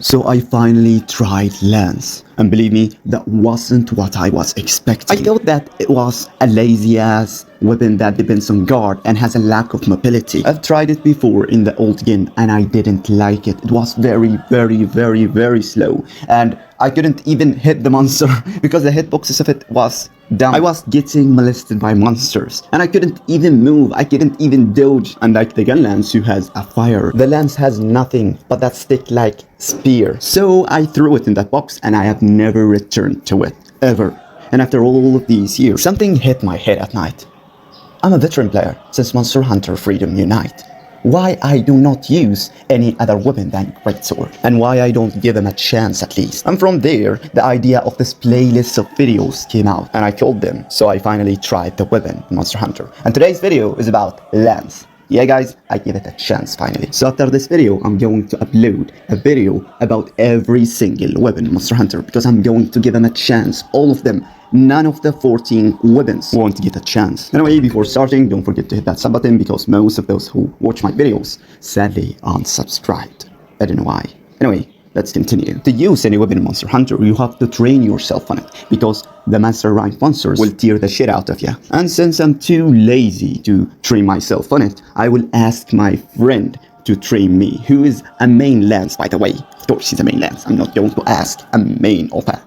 So I finally tried Lance, and believe me, that wasn't what I was expecting. I thought that it was a lazy ass weapon that depends on guard and has a lack of mobility. I've tried it before in the old game and I didn't like it. It was very slow, and I couldn't even hit the monster because the hitboxes of it was down. I was getting molested by monsters and I couldn't even move. I couldn't even dodge. Unlike the gun lance who has a fire, the lance has nothing but that stick-like spear. So I threw it in that box and I have never returned to it ever. And after all of these years, something hit my head at night. I'm a veteran player since Monster Hunter Freedom Unite. Why I do not use any other weapon than Greatsword, and why I don't give them a chance at least. And from there, the idea of this playlist of videos came out and I killed them. So I finally tried the weapon in Monster Hunter. And today's video is about Lance. Yeah guys, I give it a chance finally. So after this video, I'm going to upload a video about every single weapon in Monster Hunter because I'm going to give them a chance, all of them. None of the 14 weapons won't get a chance. Anyway, before starting, don't forget to hit that sub button because most of those who watch my videos sadly aren't subscribed. I don't know why. Anyway, let's continue. To use any weapon in Monster Hunter, you have to train yourself on it because the master rank monsters will tear the shit out of you. And since I'm too lazy to train myself on it, I will ask my friend to train me, who is a main lance, by the way. Of course he's a main lance. I'm not going to ask a main of a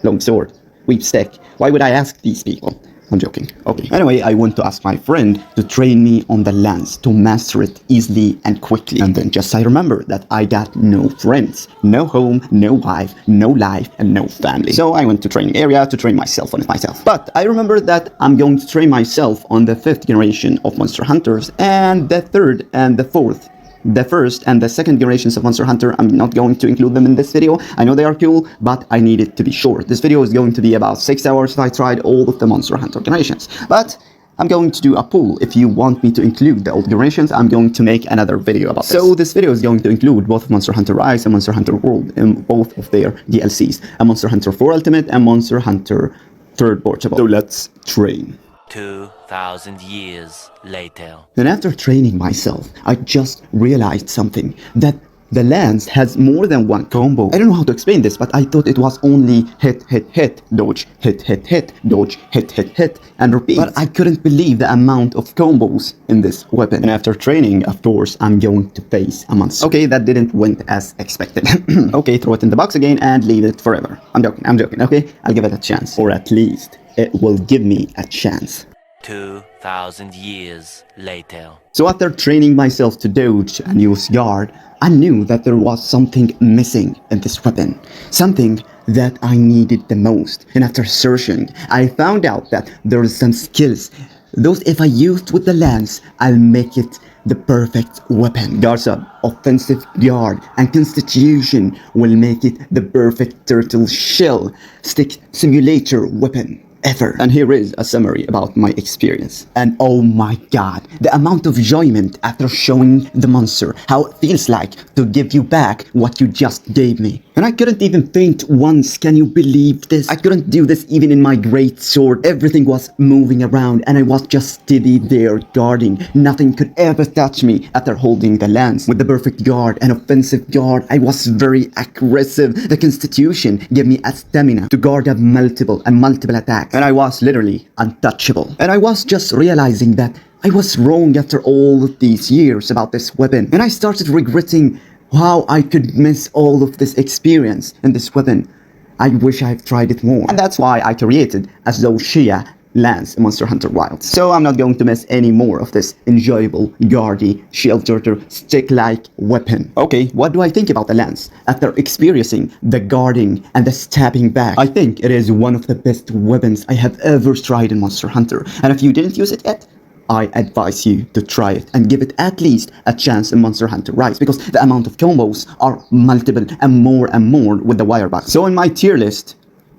long sword, weak stick. Why would I ask these people? I'm joking. Okay. Anyway, I want to ask my friend to train me on the lance to master it easily and quickly. And then just I remember that I got no friends, no home, no wife, no life, and no family. So I went to training area to train myself on it myself. But I remember that I'm going to train myself on the 5th generation of Monster Hunters and the 3rd and the 4th. The 1st and the 2nd generations of Monster Hunter, I'm not going to include them in this video. I know they are cool, but I need it to be short. This video is going to be about 6 hours if I tried all of the Monster Hunter generations. But I'm going to do a poll. If you want me to include the old generations, I'm going to make another video about this. So this video is going to include both Monster Hunter Rise and Monster Hunter World in both of their DLCs. And Monster Hunter 4 Ultimate and Monster Hunter 3rd Portable. So let's train. 2,000 years later. And after training myself, I just realized something, that the lance has more than one combo. I don't know how to explain this, but I thought it was only hit, dodge, hit, dodge, hit, and repeat. But I couldn't believe the amount of combos in this weapon. And after training, of course, I'm going to face a monster. Okay, that didn't went as expected. Okay, throw it in the box again and leave it forever. I'm joking, okay? I'll give it a chance. Or at least it will give me a chance. 2,000 years later. So after training myself to dodge and use guard, I knew that there was something missing in this weapon. Something that I needed the most. And after searching, I found out that there are some skills. Those if I used with the lance, I'll make it the perfect weapon. Guards up, offensive guard, and constitution will make it the perfect turtle shell stick simulator weapon ever. And here is a summary about my experience. And oh my god, the amount of enjoyment after showing the monster how it feels like to give you back what you just gave me. And I couldn't even faint once, can you believe this? I couldn't do this even in my great sword. Everything was moving around and I was just steady there guarding. Nothing could ever touch me after holding the lance. With the perfect guard and offensive guard, I was very aggressive. The constitution gave me a stamina to guard up multiple attacks. And I was literally untouchable. And I was just realizing that I was wrong after all of these years about this weapon. And I started regretting how I could miss all of this experience in this weapon. I wish I've tried it more. And that's why I created a Zoshia lance in Monster Hunter Wilds. So I'm not going to miss any more of this enjoyable, guardy, shield turtle, stick-like weapon. Okay, what do I think about the lance? After experiencing the guarding and the stabbing back, I think it is one of the best weapons I have ever tried in Monster Hunter. And if you didn't use it yet, I advise you to try it and give it at least a chance in Monster Hunter Rise because the amount of combos are multiple and more with the wire box. So in my tier list,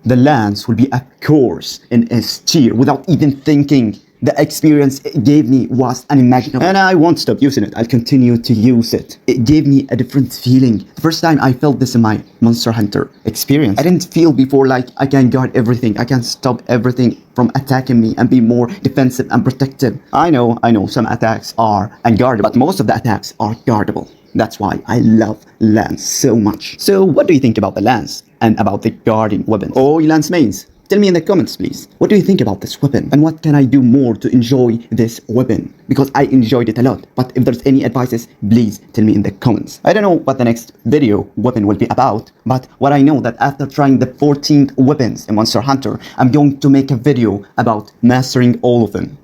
the lance will be a course in S tier without even thinking. The experience it gave me was unimaginable. And I won't stop using it. I'll continue to use it. It gave me a different feeling. The first time I felt this in my Monster Hunter experience. I didn't feel before like I can guard everything. I can stop everything from attacking me and be more defensive and protective. I know some attacks are unguardable, but most of the attacks are guardable. That's why I love Lance so much. So what do you think about the Lance and about the guarding weapon? Oh, you Lance mains, tell me in the comments, please. What do you think about this weapon? And what can I do more to enjoy this weapon? Because I enjoyed it a lot. But if there's any advices, please tell me in the comments. I don't know what the next video weapon will be about. But what I know that after trying the 14 weapons in Monster Hunter, I'm going to make a video about mastering all of them.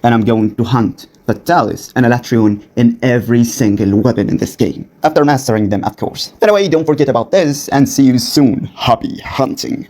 And I'm going to hunt Fatalis and Alatreon in every single weapon in this game. After mastering them, of course. Anyway, don't forget about this and see you soon. Happy hunting.